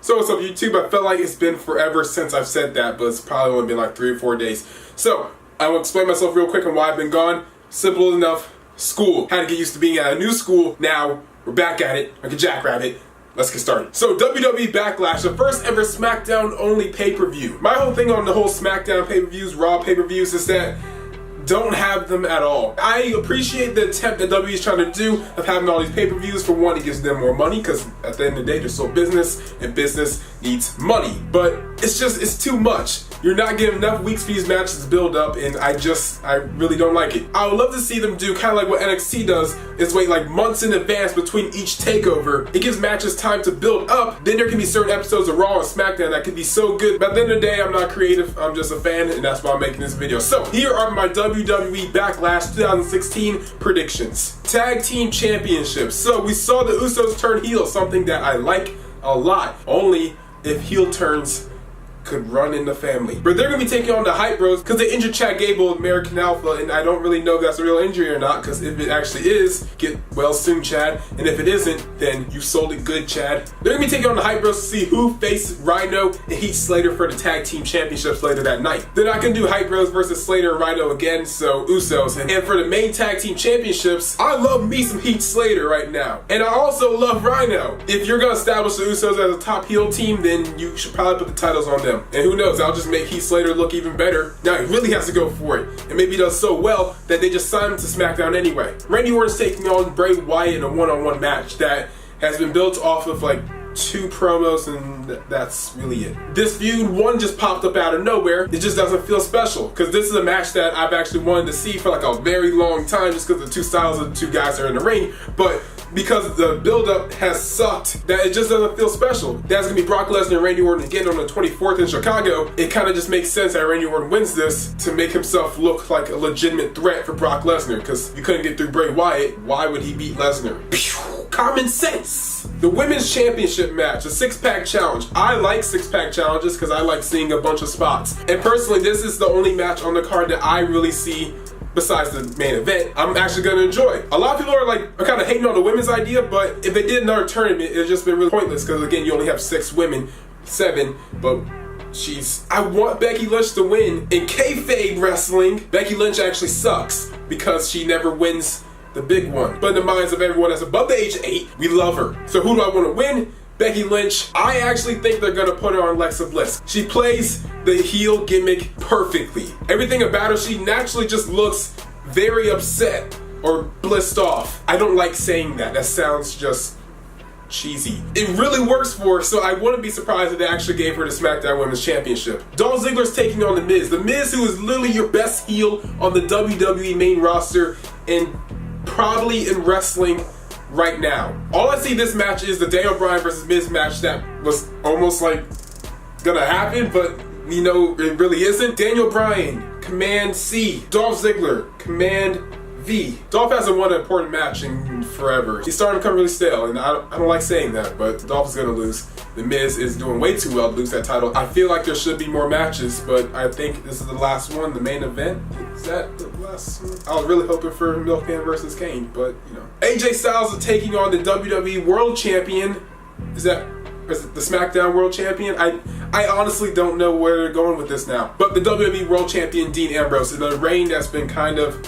So what's up YouTube? I felt like it's been forever since I've said that, but it's probably only been like 3 or 4 days. So I will explain myself real quick on why I've been gone. Simple enough. School. Had to get used to being at a new school. Now we're back at it like a jackrabbit. Let's get started. So WWE Backlash, the first ever SmackDown only pay-per-view. My whole thing on the whole SmackDown pay-per-views, Raw pay-per-views is that don't have them at all. I appreciate the attempt that WWE is trying to do of having all these pay-per-views. For one, it gives them more money because at the end of the day, they're still business and business needs money. But it's too much. You're not getting enough weeks for these matches to build up, and I really don't like it. I would love to see them do kind of like what NXT does, is wait like months in advance between each takeover. It gives matches time to build up. Then there can be certain episodes of Raw and SmackDown that could be so good. But at the end of the day, I'm not creative. I'm just a fan, and that's why I'm making this video. So here are my WWE Backlash 2016 predictions. Tag Team Championships. So we saw the Usos turn heel, something that I like a lot. Only if heel turns could run in the family. But they're gonna be taking on the Hype Bros because they injured Chad Gable of American Alpha, and I don't really know if that's a real injury or not, because if it actually is, get well soon, Chad. And if it isn't, then you sold it good, Chad. They're gonna be taking on the Hype Bros to see who faces Rhino and Heath Slater for the Tag Team Championships later that night. They're not gonna do Hype Bros versus Slater and Rhino again, so Usos. And for the main Tag Team Championships, I love me some Heath Slater right now. And I also love Rhino. If you're gonna establish the Usos as a top heel team, then you should probably put the titles on them. And who knows, I'll just make Heath Slater look even better. Now he really has to go for it. And maybe he does so well that they just sign him to SmackDown anyway. Randy Orton's taking on Bray Wyatt in a one-on-one match that has been built off of like 2 promos, and that's really it. This feud, one just popped up out of nowhere. It just doesn't feel special because this is a match that I've actually wanted to see for like a very long time, just because the 2 styles of the 2 guys are in the ring. But because the build-up has sucked, that it just doesn't feel special. That's gonna be Brock Lesnar and Randy Orton again on the 24th in Chicago. It kind of just makes sense that Randy Orton wins this to make himself look like a legitimate threat for Brock Lesnar, because if you couldn't get through Bray Wyatt, why would he beat Lesnar? Common sense. The Women's Championship match, a 6-pack challenge. I like 6-pack challenges because I like seeing a bunch of spots. And personally, this is the only match on the card that I really see, besides the main event, I'm actually gonna enjoy. A lot of people are kind of hating on the women's idea, but if they did another tournament, it'd just been really pointless because again, you only have 6 women, 7, but I want Becky Lynch to win. In kayfabe wrestling, Becky Lynch actually sucks because she never wins the big one. But in the minds of everyone that's above the age of 8, we love her. So who do I want to win? Becky Lynch. I actually think they're gonna put her on Alexa Bliss. She plays the heel gimmick perfectly. Everything about her, she naturally just looks very upset or blissed off. I don't like saying that. That sounds just cheesy. It really works for her, so I wouldn't be surprised if they actually gave her the SmackDown Women's Championship. Dolph Ziggler's taking on The Miz. The Miz, who is literally your best heel on the WWE main roster and probably in wrestling right now. All I see this match is the Daniel Bryan versus Miz match that was almost like gonna happen, but you know it really isn't. Daniel Bryan, Command C. Dolph Ziggler, Command V. Dolph hasn't won an important match in forever. He's starting to become really stale, and I don't like saying that, but Dolph is gonna lose. The Miz is doing way too well to lose that title. I feel like there should be more matches, but I think this is the last one, the main event. Is that the last one? I was really hoping for Milkman versus Kane, but you know. AJ Styles is taking on the WWE World Champion. Is it the SmackDown World Champion? I honestly don't know where they're going with this now. But the WWE World Champion, Dean Ambrose, in a reign that's been kind of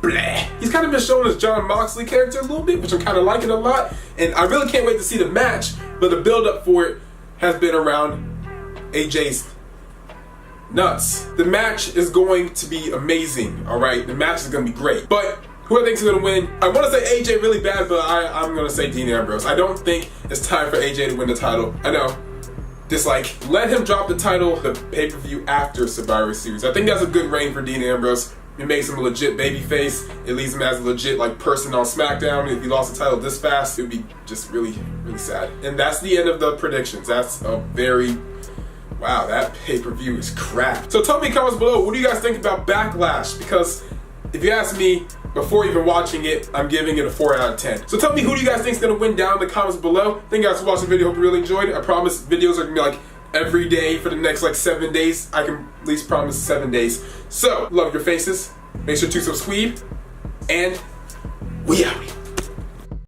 bleh. He's kind of been shown as Jon Moxley character a little bit, which I'm kind of liking a lot. And I really can't wait to see the match, but the build-up for it has been around AJ's nuts. The match is going to be amazing, all right? The match is going to be great. But who I think is going to win? I want to say AJ really bad, but I'm going to say Dean Ambrose. I don't think it's time for AJ to win the title. I know. Just let him drop the title, the pay-per-view after Survivor Series. I think that's a good reign for Dean Ambrose. It makes him a legit babyface. It leaves him as a legit person on SmackDown. If he lost the title this fast, it would be just really, really sad. And that's the end of the predictions. That's a very, wow, that pay-per-view is crap. So tell me in the comments below, what do you guys think about Backlash? Because if you ask me, before even watching it, I'm giving it a 4 out of 10. So tell me, who do you guys think is going to win down in the comments below? Thank you guys for watching the video. Hope you really enjoyed it. I promise videos are going to be every day for the next 7 days. I can at least promise 7 days. So, love your faces. Make sure to subscribe. And we out.